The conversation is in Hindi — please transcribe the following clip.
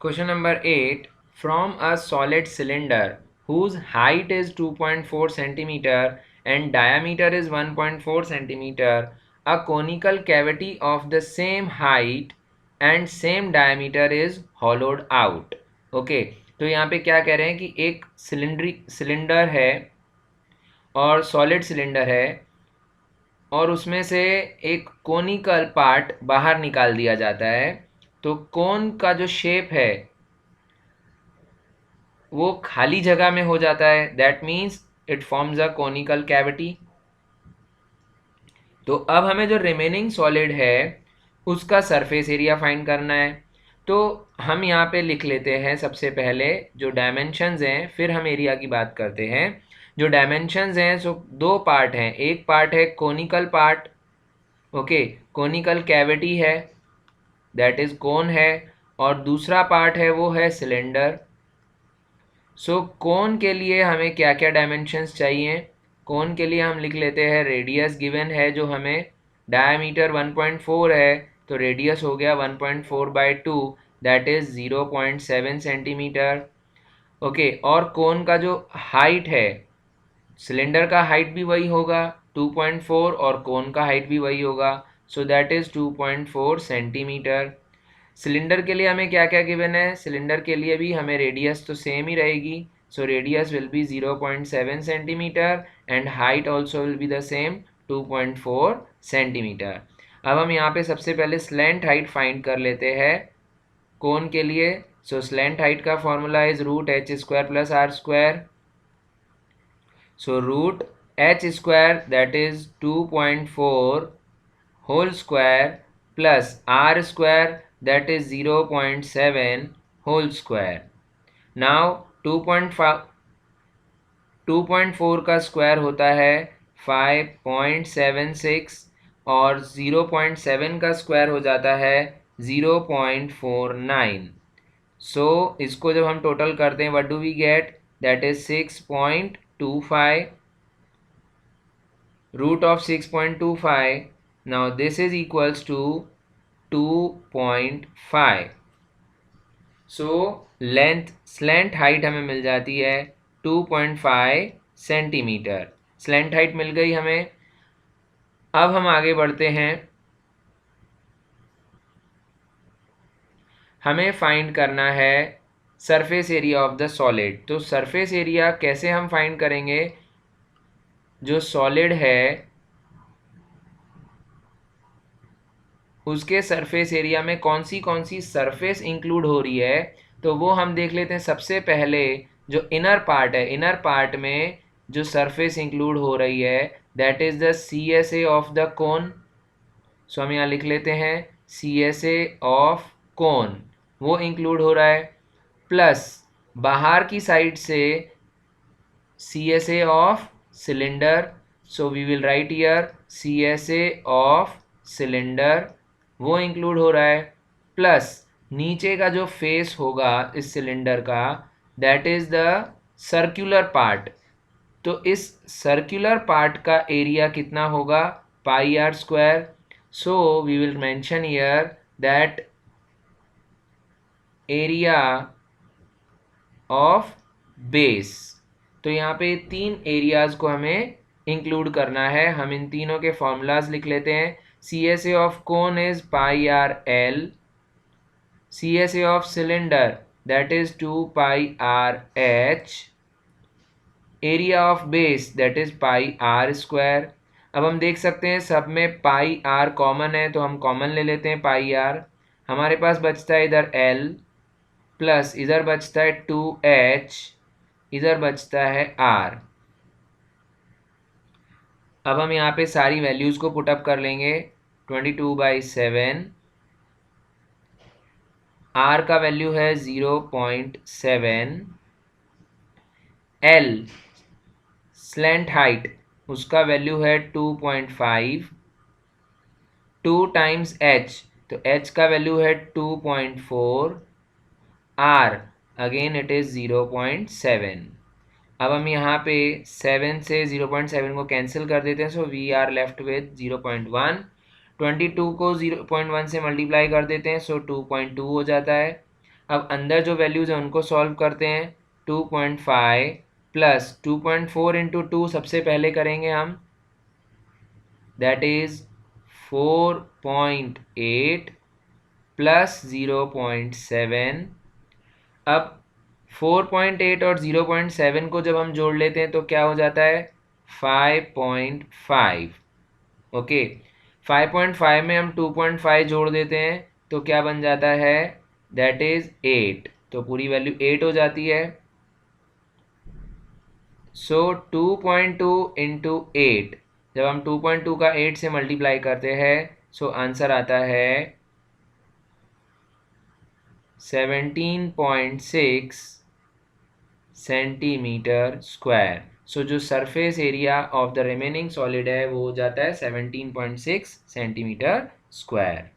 Question number 8. From a solid cylinder whose height is 2.4 centimeter and diameter is 1.4 centimeter, a conical cavity of the same height and same diameter is hollowed out. Okay, तो यहाँ पे क्या कह रहे हैं कि एक सिलेंडर है और सॉलिड सिलेंडर है और उसमें से एक कोनिकल पार्ट बाहर निकाल दिया जाता है। तो कोन का जो शेप है वो खाली जगह में हो जाता है, that means it forms a conical cavity. तो अब हमें जो रिमेनिंग सॉलिड है उसका सरफेस एरिया फाइंड करना है। तो हम यहाँ पे लिख लेते हैं सबसे पहले जो डायमेंशंस हैं, फिर हम एरिया की बात करते हैं। जो डायमेंशंस हैं सो दो पार्ट हैं, एक पार्ट है conical part, okay, conical cavity है, दैट इज कोन है, और दूसरा पार्ट है वो है सिलेंडर। सो कोन के लिए हमें क्या क्या डायमेंशंस चाहिए? कोन के लिए हम लिख लेते हैं रेडियस गिवन है जो हमें, डायमीटर 1.4 है तो रेडियस हो गया 1.4/2, दैट इज 0.7 सेंटीमीटर। ओके, और कोन का जो हाइट है, सिलेंडर का हाइट भी वही होगा 2.4 और कोन का हाइट भी वही होगा, so that is 2.4 centimetre. Cylinder के लिए हमें क्या क्या गिवन है? सिलेंडर के लिए भी हमें रेडियस तो सेम ही रहेगी, so radius will be 0.7 centimetre and height also will be the same 2.4 centimetre. अब हम यहाँ पे सबसे पहले स्लैंट हाइट फाइंड कर लेते हैं कोन के लिए। सो स्लैंट हाइट का formula is √h² + r²। So √h² that is 2.4 whole square plus r square that is 0.7 whole square. Now 2.4 का स्क्वायर होता है 5.76 और 0.7 का स्क्वायर हो जाता है 0.49। सो इसको जब हम टोटल करते हैं what do we get? That is 6.25 root of 6.25. Now this is equals to 2.5. So length slant height हमें मिल जाती है 2.5 सेंटीमीटर। स्लैंट हाइट मिल गई हमें। अब हम आगे बढ़ते हैं, हमें फाइंड करना है surface area of the solid. तो सरफेस एरिया कैसे हम फाइंड करेंगे? जो सॉलिड है उसके सरफेस एरिया में कौन सी सरफेस इंक्लूड हो रही है, तो वो हम देख लेते हैं। सबसे पहले जो इनर पार्ट है, इनर पार्ट में जो सरफेस इंक्लूड हो रही है that is the CSA of the cone. So हम यहाँ लिख लेते हैं CSA ऑफ कोन, वो इंक्लूड हो रहा है, प्लस बाहर की साइड से CSA of cylinder. So we will write here CSA of cylinder, वो इंक्लूड हो रहा है, प्लस नीचे का जो फेस होगा इस सिलेंडर का that is the circular part. तो इस सर्कुलर पार्ट का एरिया कितना होगा? πr²। So we will mention here that area of base. तो यहाँ पे तीन एरियाज को हमें इंक्लूड करना है। हम इन तीनों के फॉर्मूलाज लिख लेते हैं। CSA of cone is πrl, CSA of cylinder that is 2πrh, area of base that is πr²। अब हम देख सकते हैं सब में πr कॉमन है तो हम कॉमन ले लेते हैं πr। हमारे पास बचता है इधर l, प्लस इधर बचता है 2h, इधर बचता है r। अब हम यहाँ पे सारी वैल्यूज़ को पुटअप कर लेंगे। 22/7, r का वैल्यू है 0.7, l स्लैंट हाइट उसका वैल्यू है 2.5, 2 टाइम्स h तो h का वैल्यू है 2.4, r अगेन इट इज़ 0.7। अब हम यहाँ पे 7 से 0.7 को कैंसिल कर देते हैं, so we are left with 0.1। 22 को 0.1 से मल्टीप्लाई कर देते हैं, सो 2.2 हो जाता है। अब अंदर जो वैल्यूज़ हैं उनको सॉल्व करते हैं। 2.5 प्लस 2.4 इंटू 2 सबसे पहले करेंगे हम, दैट इज़ 4.8 प्लस 0.7। अब 4.8 और 0.7 को जब हम जोड़ लेते हैं तो क्या हो जाता है 5.5। ओके, 5.5 में हम 2.5 जोड़ देते हैं तो क्या बन जाता है, दैट इज 8। तो पूरी वैल्यू 8 हो जाती है। सो 2.2 इंटू 8, जब हम 2.2 का 8 से मल्टीप्लाई करते हैं सो आंसर आता है 17.6 सेंटीमीटर स्क्वायर। सो जो surface area of the remaining solid है वो हो जाता है 17.6 सेंटीमीटर स्क्वायर।